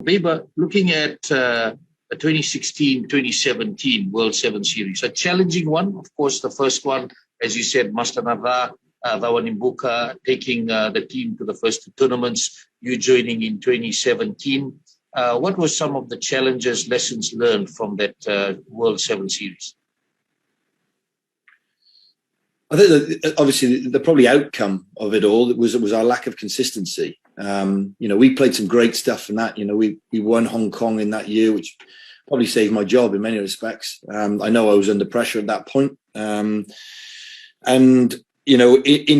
Beba, looking at the 2016-2017 World 7 Series, a challenging one. Of course, the first one, as you said, Master Navra, Vawanimbuka, taking the team to the first two tournaments, you joining in 2017. What were some of the challenges, lessons learned from that World 7 Series? I think that obviously the probably outcome of it all was our lack of consistency. We played some great stuff in that. We won Hong Kong in that year, which probably saved my job in many respects. I know I was under pressure at that point. In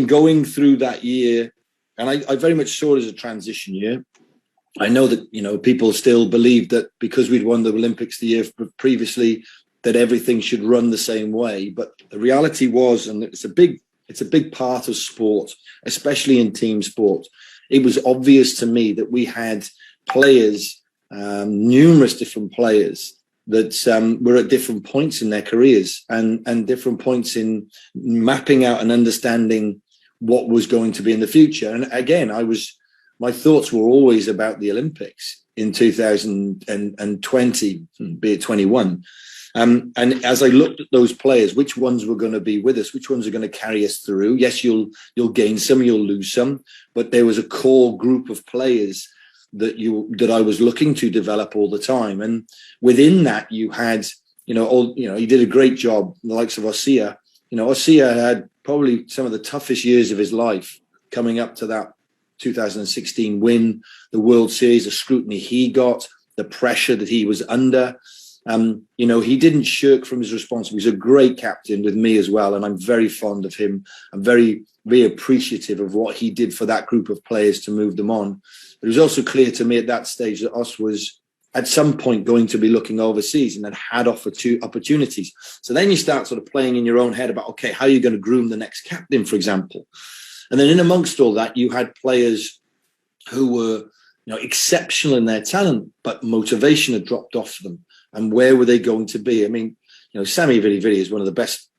going through that year, and I very much saw it as a transition year. I know that, people still believe that because we'd won the Olympics the year previously, that everything should run the same way. But the reality was, and it's a big part of sport, especially in team sport, it was obvious to me that we had players, numerous different players, that were at different points in their careers and different points in mapping out and understanding what was going to be in the future. And again, my thoughts were always about the Olympics in 2020, be it 21. And as I looked at those players, which ones were going to be with us, which ones are going to carry us through? Yes, you'll gain some, you'll lose some, but there was a core group of players that I was looking to develop all the time. And within that, you had, he did a great job, the likes of Osea. Osea had probably some of the toughest years of his life coming up to that 2016 win, the World Series, the scrutiny he got, the pressure that he was under. He didn't shirk from his responsibility. He's a great captain with me as well, and I'm very fond of him. I'm very, very appreciative of what he did for that group of players to move them on. But it was also clear to me at that stage that Os was at some point going to be looking overseas and had offered two opportunities. So then you start sort of playing in your own head about, okay, how are you going to groom the next captain, for example? And then in amongst all that, you had players who were, exceptional in their talent, but motivation had dropped off them. And where were they going to be? I mean, Sammy Vili is one of the best,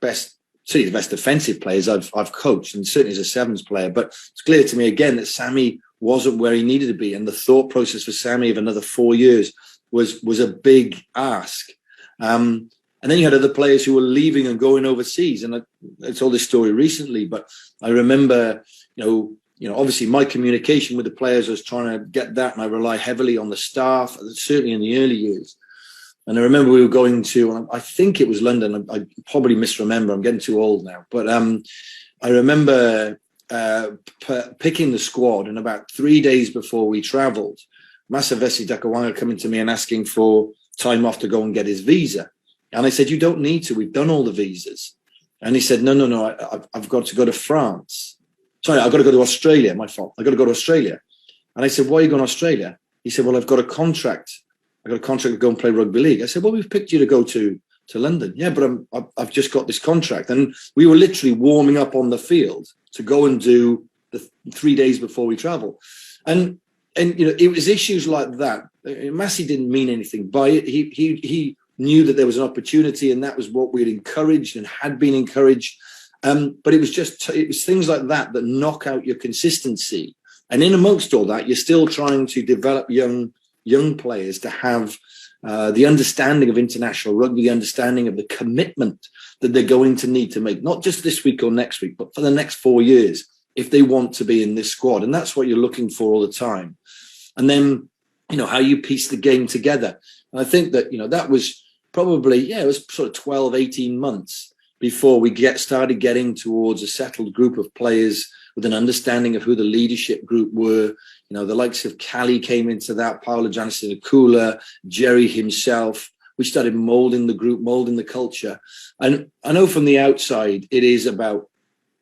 certainly the best defensive players I've coached, and certainly as a sevens player. But it's clear to me again that Sammy wasn't where he needed to be, and the thought process for Sammy of another 4 years was a big ask. And then you had other players who were leaving and going overseas, and I told this story recently, but I remember, obviously my communication with the players, I was trying to get that, and I rely heavily on the staff, certainly in the early years. And I remember we were going to, I think it was London. I probably misremember. I'm getting too old now. But I remember picking the squad, and about 3 days before we travelled, Masavesi Dakawanga coming to me and asking for time off to go and get his visa. And I said, you don't need to. We've done all the visas. And he said, no, I've got to go to France. Sorry, I've got to go to Australia. My fault. I've got to go to Australia. And I said, why are you going to Australia? He said, well, I've got a contract. I got a contract to go and play rugby league. I said, well, we've picked you to go to London. Yeah, but I've just got this contract. And we were literally warming up on the field to go and do the 3 days before we travel. And it was issues like that. Massey didn't mean anything by it. He knew that there was an opportunity, and that was what we'd encouraged and had been encouraged. But it was things like that knock out your consistency. And in amongst all that, you're still trying to develop young players to have the understanding of international rugby, the understanding of the commitment that they're going to need to make, not just this week or next week, but for the next 4 years, if they want to be in this squad. And that's what you're looking for all the time. And then, how you piece the game together. And I think that, that was probably, it was sort of 12, 18 months before we started getting towards a settled group of players with an understanding of who the leadership group were. The likes of Cali came into that, Paolo Giannissinakula, Jerry himself. We started molding the group, molding the culture. And I know from the outside, it is about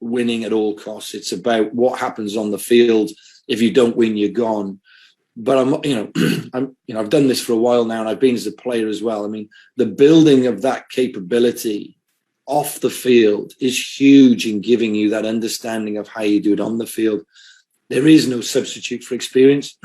winning at all costs. It's about what happens on the field. If you don't win, you're gone. But I've done this for a while now, and I've been as a player as well. I mean, the building of that capability off the field is huge in giving you that understanding of how you do it on the field. There is no substitute for experience.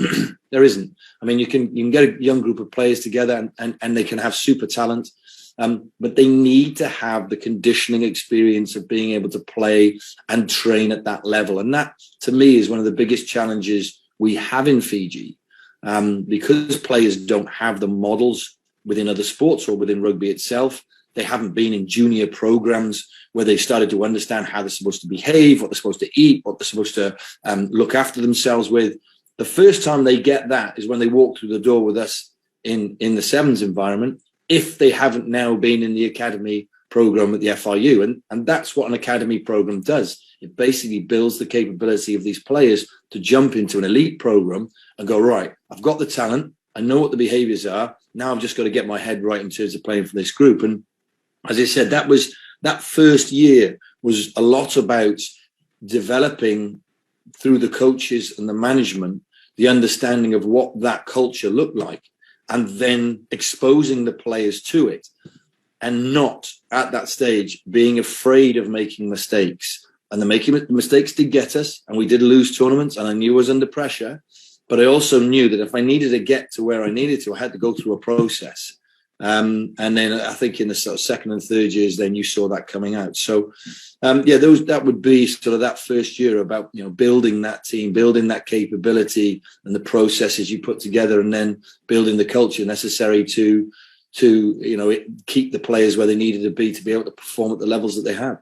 There isn't. I mean, you can get a young group of players together and they can have super talent, but they need to have the conditioning experience of being able to play and train at that level. And that, to me, is one of the biggest challenges we have in Fiji. because players don't have the models within other sports or within rugby itself. They haven't been in junior programs where they started to understand how they're supposed to behave, what they're supposed to eat, what they're supposed to look after themselves with. The first time they get that is when they walk through the door with us in the sevens environment, if they haven't now been in the academy program at the FRU. And that's what an academy program does. It basically builds the capability of these players to jump into an elite program and go, right, I've got the talent. I know what the behaviors are. Now I've just got to get my head right in terms of playing for this group. And as I said, that first year was a lot about developing through the coaches and the management, the understanding of what that culture looked like, and then exposing the players to it, and not at that stage being afraid of making mistakes. And the making mistakes did get us, and we did lose tournaments, and I knew I was under pressure, but I also knew that if I needed to get to where I needed to, I had to go through a process. And then I think in the sort of second and third years, then you saw that coming out. So, that would be sort of that first year about, building that team, building that capability and the processes you put together, and then building the culture necessary to keep the players where they needed to be able to perform at the levels that they had.